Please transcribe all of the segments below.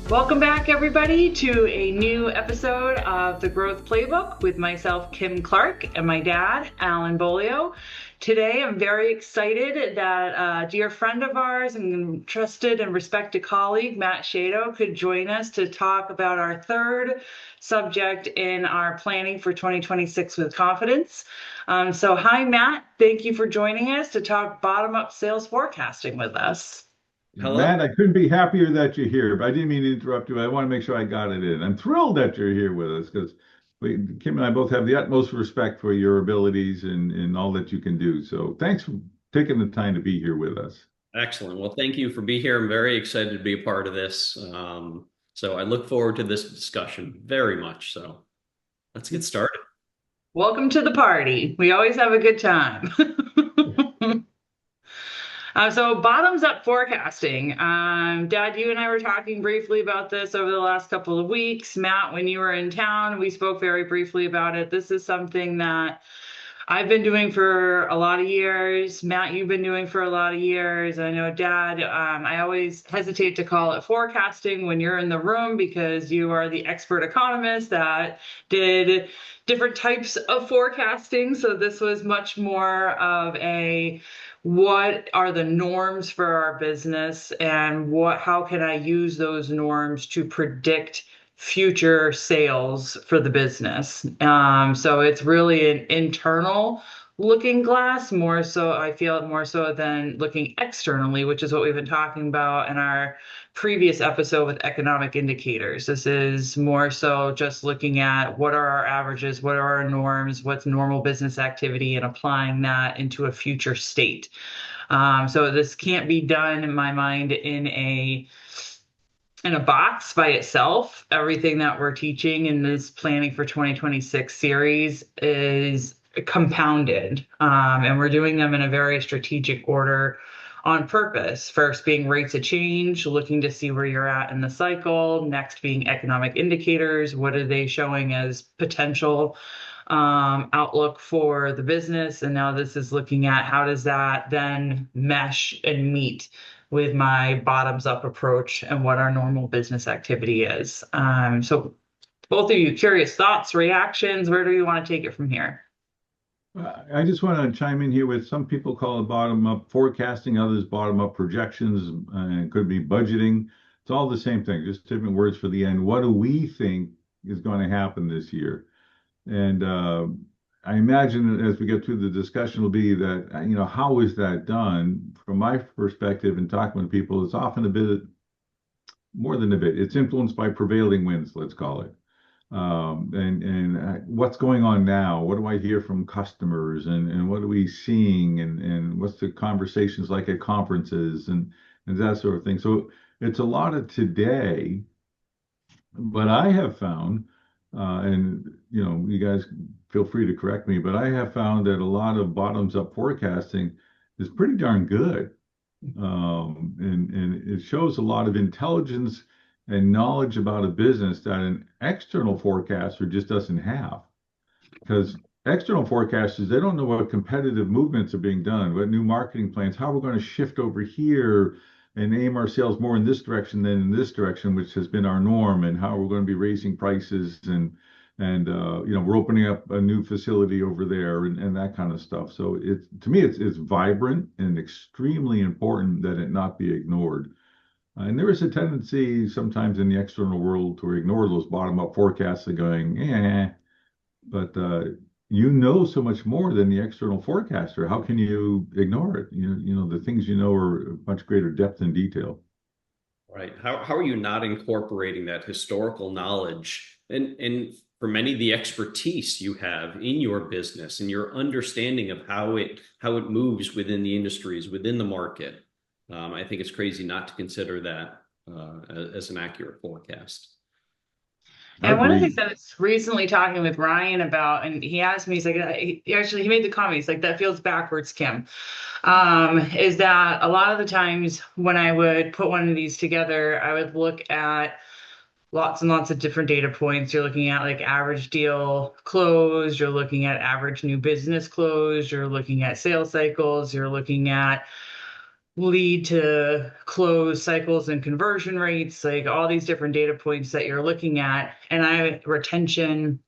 Welcome back, everybody, to a new episode of the Growth Playbook with myself, Kim Clark, and my dad, Alan Beaulieu. Today, I'm very excited that a dear friend of ours and trusted and respected colleague, Matt Sheidow, could join us to talk about our third subject in our planning for 2026 with confidence. Hi, Matt. Thank you for joining us to talk bottom-up sales forecasting with us. Hello. Matt, I couldn't be happier that you're here, but I didn't mean to interrupt you. I want to make sure I got it in. I'm thrilled that you're here with us because Kim and I both have the utmost respect for your abilities and all that you can do. So thanks for taking the time to be here with us. Excellent. Well, thank you for being here. I'm very excited to be a part of this. So I look forward to this discussion very much. So let's get started. Welcome to the party. We always have a good time. So bottoms up forecasting. Dad, you and I were talking briefly about this over the last couple of weeks. Matt, when you were in town, we spoke very briefly about it. This is something that I've been doing for a lot of years. Matt, you've been doing for a lot of years. I know, Dad, I always hesitate to call it forecasting when you're in the room because you are the expert economist that did different types of forecasting. So this was much more of a what are the norms for our business and how can I use those norms to predict future sales for the business. So it's really an internal looking glass, more so, I feel more so than looking externally, which is what we've been talking about in our previous episode with economic indicators. This is more so just looking at what are our averages, what are our norms, what's normal business activity, and applying that into a future state. So this can't be done in my mind in a box by itself. Everything that we're teaching in this planning for 2026 series is compounded. And we're doing them in a very strategic order on purpose. First being rates of change, looking to see where you're at in the cycle. Next being economic indicators. What are they showing as potential outlook for the business? And now this is looking at how does that then mesh and meet with my bottoms up approach and what our normal business activity is. So both of you, curious thoughts, reactions, where do you want to take it from here? I just want to chime in here with some people call it bottom up forecasting, others bottom up projections, and it could be budgeting. It's all the same thing, just different words for the end. What do we think is going to happen this year? And I imagine as we get through the discussion will be that, how is that done? From my perspective and talking with people, it's often a bit more than a bit. It's influenced by prevailing winds, let's call it. And what's going on now? What do I hear from customers? And what are we seeing? And what's the conversations like at conferences and that sort of thing. So it's a lot of today, but I have found and you guys feel free to correct me, but I have found that a lot of bottoms up forecasting is pretty darn good. And it shows a lot of intelligence and knowledge about a business that an external forecaster just doesn't have. Because external forecasters, they don't know what competitive movements are being done, what new marketing plans, how we're going to shift over here and aim our sales more in this direction than in this direction, which has been our norm, and how we're going to be raising prices and we're opening up a new facility over there and that kind of stuff. So to me it's vibrant and extremely important that it not be ignored. And there is a tendency sometimes in the external world to ignore those bottom up forecasts and going, but so much more than the external forecaster. How can you ignore it? The things are much greater depth and detail. Right. How are you not incorporating that historical knowledge and for many the expertise you have in your business and your understanding of how it moves within the industries, within the market? I think it's crazy not to consider that as an accurate forecast. And one of the things I was recently talking with Ryan about, and he asked me, he's like, he made the comment, he's like, that feels backwards, Kim. Is that a lot of the times when I would put one of these together, I would look at lots and lots of different data points. You're looking at like average deal closed, you're looking at average new business closed, you're looking at sales cycles, you're looking at lead to close cycles and conversion rates, like all these different data points that you're looking at, and retention,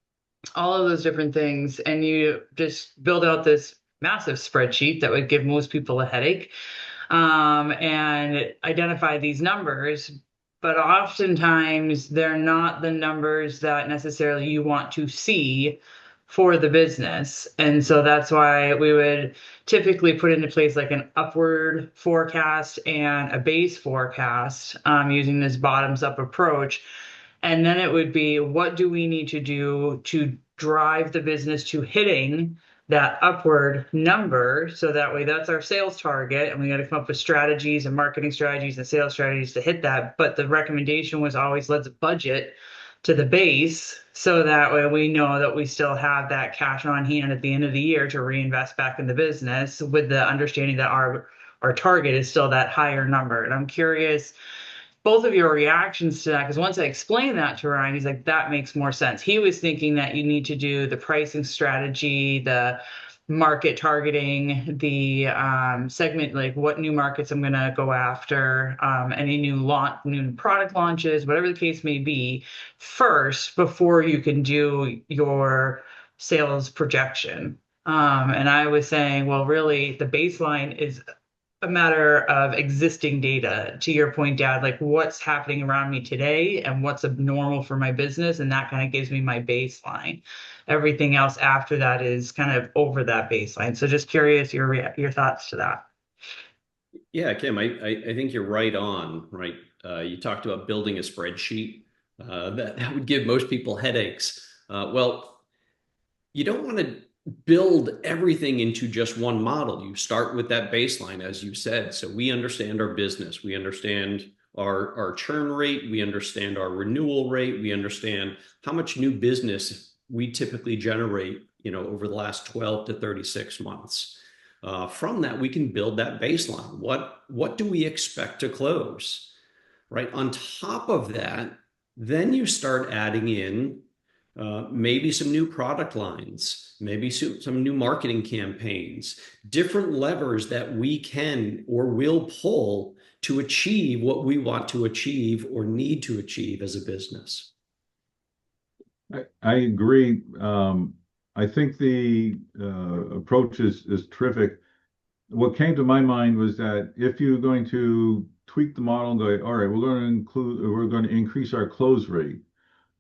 all of those different things. And you just build out this massive spreadsheet that would give most people a headache, and identify these numbers. But oftentimes they're not the numbers that necessarily you want to see for the business. And so that's why we would typically put into place like an upward forecast and a base forecast, using this bottoms up approach. And then it would be, what do we need to do to drive the business to hitting that upward number? So that way, that's our sales target. And we got to come up with strategies and marketing strategies and sales strategies to hit that. But the recommendation was always, let's budget to the base, so that way we know that we still have that cash on hand at the end of the year to reinvest back in the business, with the understanding that our target is still that higher number. And I'm curious both of your reactions to that, because once I explained that to Ryan, he's like, that makes more sense. He was thinking that you need to do the pricing strategy, the market targeting, the segment, like what new markets I'm going to go after, any new product launches, whatever the case may be, first before you can do your sales projection. And I was saying, well, really, the baseline is a matter of existing data. To your point, Dad, like what's happening around me today and what's abnormal for my business, and that kind of gives me my baseline. Everything else after that is kind of over that baseline. So just curious your thoughts to that. Yeah, Kim, I think you're right on, right? You talked about building a spreadsheet. That would give most people headaches. Well, you don't want to build everything into just one model. You start with that baseline, as you said. So we understand our business. We understand our churn rate. We understand our renewal rate. We understand how much new business we typically generate, over the last 12 to 36 months. From that, we can build that baseline. What do we expect to close? Right? On top of that, then you start adding in maybe some new product lines, maybe some new marketing campaigns, different levers that we can or will pull to achieve what we want to achieve or need to achieve as a business. I agree. I think the approach is terrific. What came to my mind was that if you're going to tweak the model and go, all right, we're going to increase our close rate.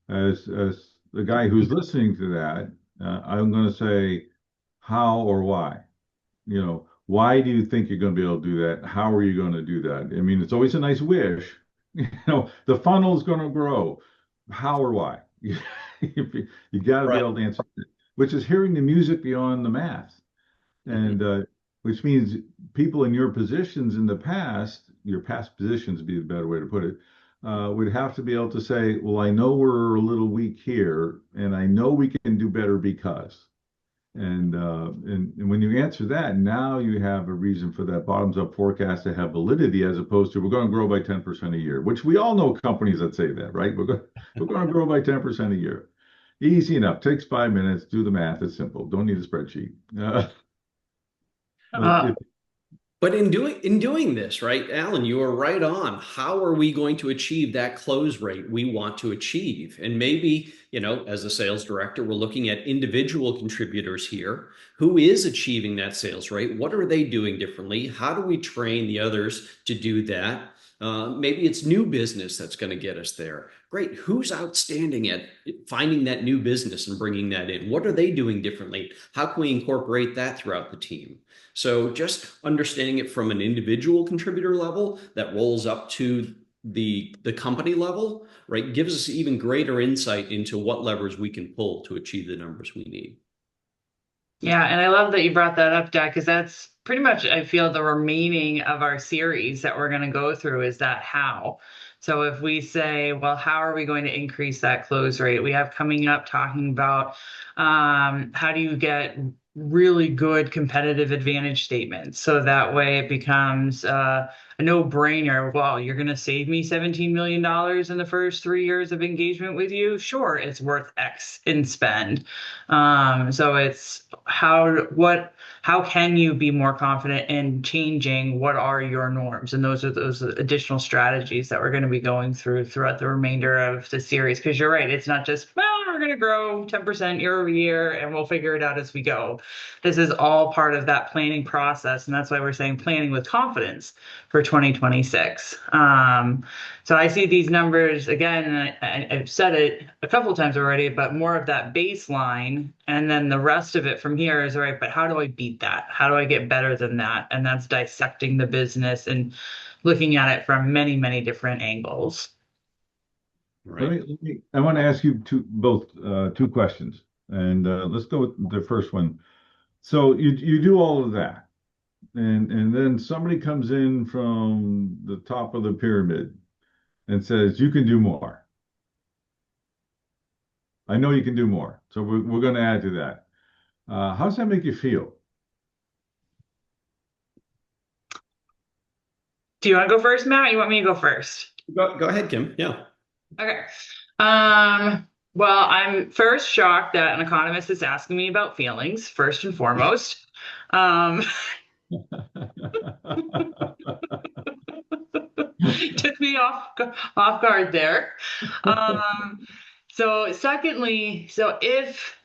As the guy who's listening to that, I'm going to say how or why. Why do you think you're going to be able to do that? How are you going to do that? I mean, it's always a nice wish. The funnel is going to grow. How or why? You got to be able to answer that, which is hearing the music beyond the math. And which means people in your positions in the past, your past positions would be the better way to put it, would have to be able to say, well, I know we're a little weak here, and I know we can do better because. And when you answer that, now you have a reason for that bottoms up forecast to have validity, as opposed to we're going to grow by 10% a year, which we all know companies that say that, right? We're going to grow by 10% a year. Easy enough. Takes 5 minutes. Do the math. It's simple. Don't need a spreadsheet. But in doing this, right, Alan, you are right on. How are we going to achieve that close rate we want to achieve? And maybe, as a sales director, we're looking at individual contributors here. Who is achieving that sales rate? What are they doing differently? How do we train the others to do that? Maybe it's new business that's going to get us there. Great. Who's outstanding at finding that new business and bringing that in? What are they doing differently? How can we incorporate that throughout the team? So just understanding it from an individual contributor level that rolls up to the company level, right, gives us even greater insight into what levers we can pull to achieve the numbers we need. Yeah, and I love that you brought that up, Dad, because that's pretty much, I feel, the remaining of our series that we're going to go through is that how. So if we say, well, how are we going to increase that close rate? We have coming up talking about how do you get really good competitive advantage statements. So that way it becomes a a no-brainer. Well, you're going to save me $17 million in the first 3 years of engagement with you. Sure, it's worth X in spend. So it's how can you be more confident in changing what are your norms? And those are those additional strategies that we're going to be going throughout the remainder of the series. Because you're right, it's not just, well, we're going to grow 10% year over year and we'll figure it out as we go. This is all part of that planning process. And that's why we're saying planning with confidence for 2026. So I see these numbers again, and I've said it a couple of times already, but more of that baseline. And then the rest of it from here is, all right, but how do I beat that? How do I get better than that? And that's dissecting the business and looking at it from many, many different angles. Right. I want to ask you both two questions. And let's go with the first one. So you do all of that. And then somebody comes in from the top of the pyramid and says, you can do more. I know you can do more. So we're going to add to that. How does that make you feel? Do you want to go first, Matt? Or you want me to go first? Go ahead, Kim. Yeah. Okay. Well, I'm first shocked that an economist is asking me about feelings, first and foremost. Took me off guard there. So secondly, so if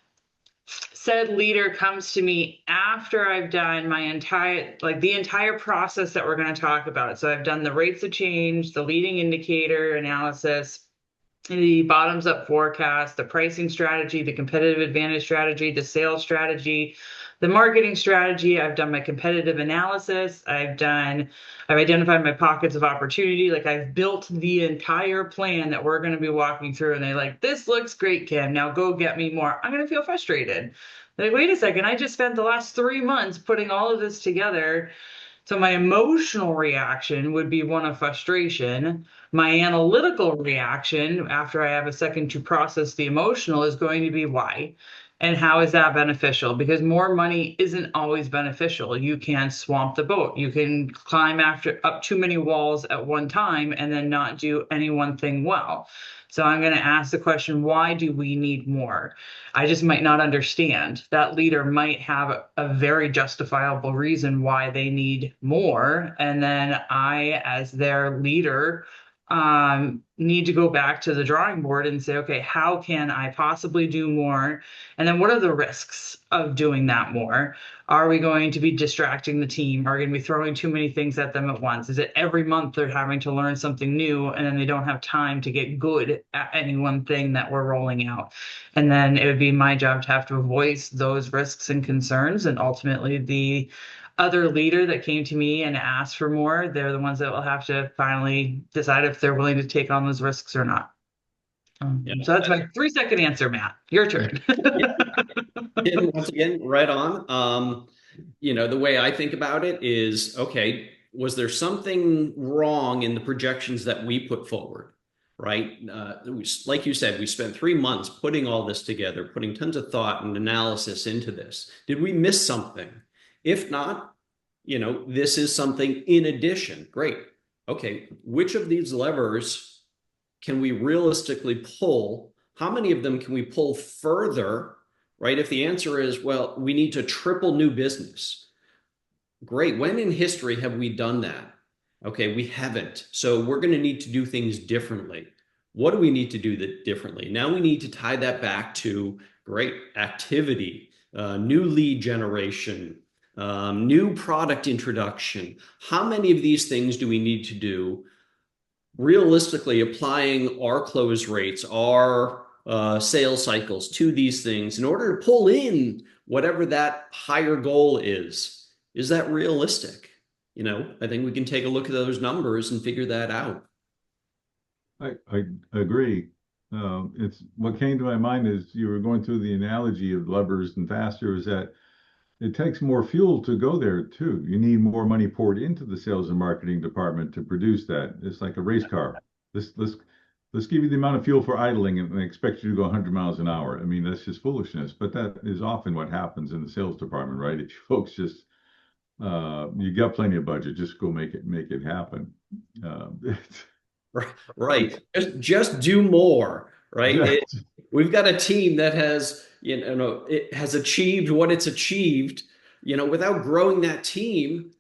said leader comes to me after I've done the entire process that we're going to talk about. So I've done the rates of change, the leading indicator analysis, the bottoms up forecast, the pricing strategy, the competitive advantage strategy, the sales strategy, the marketing strategy. I've done my competitive analysis. I've identified my pockets of opportunity. Like I've built the entire plan that we're going to be walking through. And they're like, this looks great, Kim. Now go get me more. I'm going to feel frustrated. Like, wait a second. I just spent the last 3 months putting all of this together. So my emotional reaction would be one of frustration. My analytical reaction, after I have a second to process the emotional, is going to be why. And how is that beneficial? Because more money isn't always beneficial. You can swamp the boat. You can climb up too many walls at one time and then not do any one thing well. So I'm going to ask the question, why do we need more? I just might not understand. That leader might have a very justifiable reason why they need more. And then I, as their leader, need to go back to the drawing board and say, okay, how can I possibly do more? And then what are the risks of doing that more? Are we going to be distracting the team? Are we going to be throwing too many things at them at once? Is it every month they're having to learn something new and then they don't have time to get good at any one thing that we're rolling out? And then it would be my job to have to voice those risks and concerns. And ultimately, the other leader that came to me and asked for more, they're the ones that will have to finally decide if they're willing to take on those risks or not. So that's my 3-second answer, Matt. Your turn. And once again, right on. The way I think about it is, okay, was there something wrong in the projections that we put forward, right? Like you said, we spent 3 months putting all this together, putting tons of thought and analysis into this. Did we miss something? If not, this is something in addition. Great. Okay, which of these levers can we realistically pull? How many of them can we pull further, right? If the answer is, well, we need to triple new business. Great. When in history have we done that? Okay, we haven't. So we're going to need to do things differently. What do we need to do that differently? Now we need to tie that back to great activity, new lead generation, new product introduction. How many of these things do we need to do? Realistically, applying our close rates, our sales cycles to these things in order to pull in whatever that higher goal is. Is that realistic? I think we can take a look at those numbers and figure that out. I agree. It's what came to my mind as you were going through the analogy of levers and faster is that it takes more fuel to go there too. You need more money poured into the sales and marketing department to produce that. It's like a race car. Let's give you the amount of fuel for idling and expect you to go 100 miles an hour. I mean, that's just foolishness. But that is often what happens in the sales department, right? If folks just You got plenty of budget. Just go make it happen. Right. Just do more, right? We've got a team that has, it has achieved what it's achieved. Without growing that team,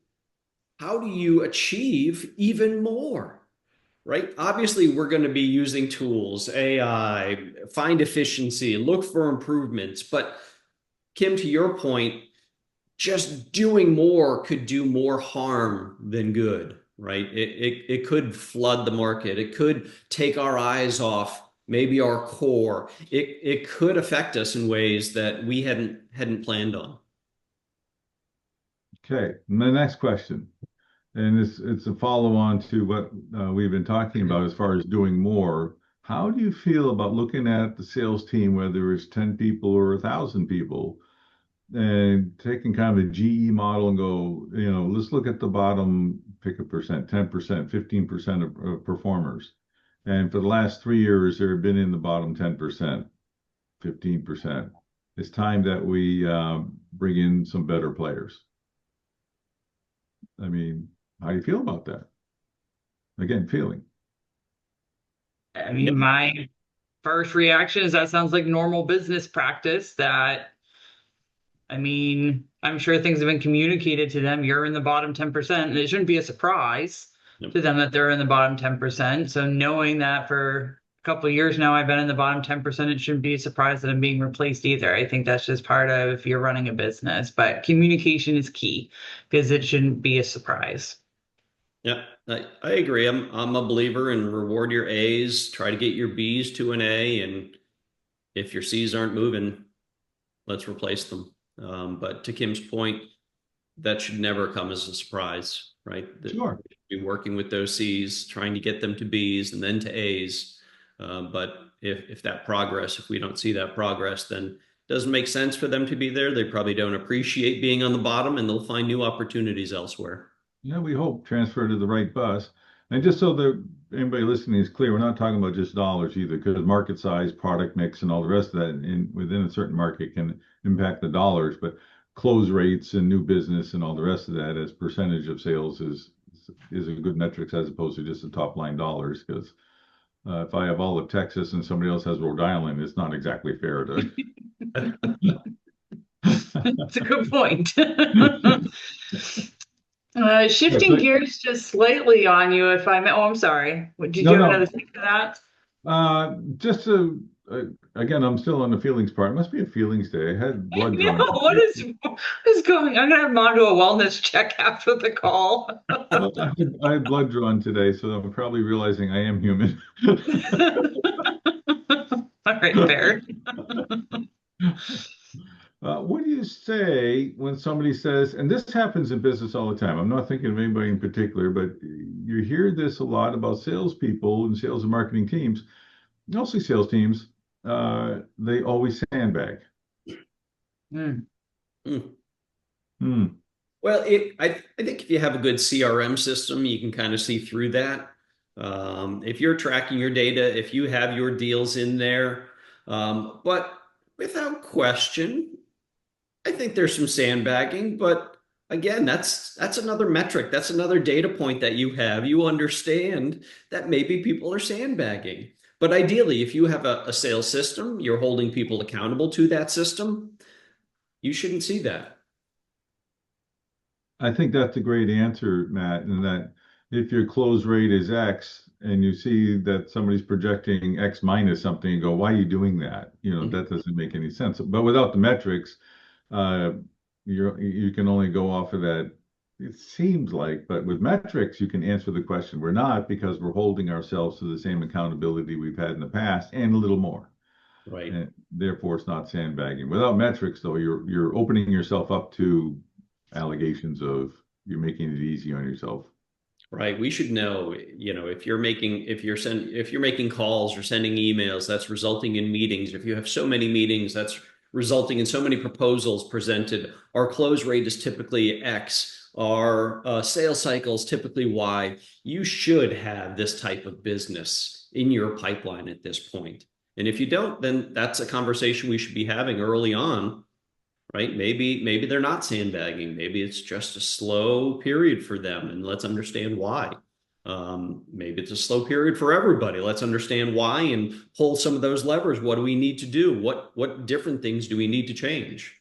how do you achieve even more? Right? Obviously, we're going to be using tools, AI, find efficiency, look for improvements. But Kim, to your point, just doing more could do more harm than good, right? It could flood the market. It could take our eyes off maybe our core. It could affect us in ways that we hadn't planned on. Okay, the next question, and it's a follow on to what we've been talking about as far as doing more. How do you feel about looking at the sales team, whether it's 10 people or 1,000 people, and taking kind of a GE model and go, let's look at the bottom, pick a percent, 10%, 15% of performers. And for the last 3 years, they've been in the bottom 10%, 15%. It's time that we bring in some better players. I mean, how do you feel about that? Again, feeling. I mean, my first reaction is that sounds like normal business practice I mean, I'm sure things have been communicated to them. You're in the bottom 10%, and it shouldn't be a surprise to them that they're in the bottom 10%. So knowing that for a couple of years now, I've been in the bottom 10%, it shouldn't be a surprise that I'm being replaced either. I think that's just part of if you're running a business, but communication is key because it shouldn't be a surprise. Yeah, I agree. I'm a believer in reward your A's, try to get your B's to an A, and if your C's aren't moving, let's replace them. But to Kim's point, that should never come as a surprise, right? Sure. Be working with those C's, trying to get them to B's and then to A's. But if we don't see that progress, then it doesn't make sense for them to be there. They probably don't appreciate being on the bottom, and they'll find new opportunities elsewhere. Yeah, we hope transfer to the right bus. And just so that anybody listening is clear, we're not talking about just dollars either, because market size, product mix, and all the rest of that within a certain market can impact the dollars. But close rates and new business and all the rest of that as percentage of sales is a good metric as opposed to just the top line dollars. Because if I have all of Texas and somebody else has Rhode Island, it's not exactly fair to. That's a good point. Shifting gears just slightly on you, if I may. Oh, I'm sorry. Did you have another thing for that? Again, I'm still on the feelings part. It must be a feelings day. I had blood drawn. What is going? I'm gonna have him on to a wellness check after the call. Well, I had blood drawn today, so I'm probably realizing I am human. All right, fair. What do you say when somebody says, and this happens in business all the time. I'm not thinking of anybody in particular, but you hear this a lot about salespeople and sales and marketing teams, mostly sales teams. They always sandbag. Mm. Well, I think if you have a good CRM system, you can kind of see through that. If you're tracking your data, if you have your deals in there, but without question, I think there's some sandbagging, but again, that's another metric. That's another data point that you have. You understand that maybe people are sandbagging. But ideally, if you have a sales system, you're holding people accountable to that system, you shouldn't see that. I think that's a great answer, Matt, and that if your close rate is X and you see that somebody's projecting X minus something, you go, why are you doing that? That doesn't make any sense. But without the metrics, you can only go off of that. It seems like, but with metrics, you can answer the question. We're not, because we're holding ourselves to the same accountability we've had in the past and a little more. Right. And therefore, it's not sandbagging. Without metrics, though, you're opening yourself up to allegations of you're making it easy on yourself. Right. We should know, if you're making calls or sending emails, that's resulting in meetings. If you have so many meetings, that's resulting in so many proposals presented. Our close rate is typically X. Our sales cycle is typically Y. You should have this type of business in your pipeline at this point. And if you don't, then that's a conversation we should be having early on, right? Maybe they're not sandbagging. Maybe it's just a slow period for them, and let's understand why. Maybe it's a slow period for everybody. Let's understand why and pull some of those levers. What do we need to do? What different things do we need to change?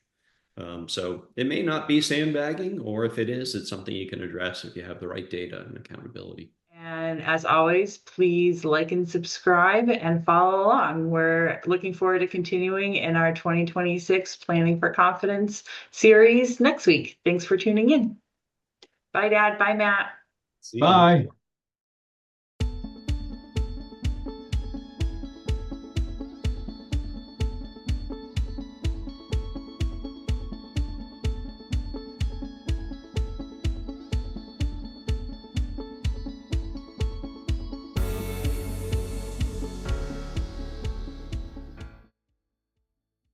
So it may not be sandbagging, or if it is, it's something you can address if you have the right data and accountability. And as always, please like and subscribe and follow along. We're looking forward to continuing in our 2026 Planning for Confidence series next week. Thanks for tuning in. Bye, Dad. Bye, Matt. See you. Bye.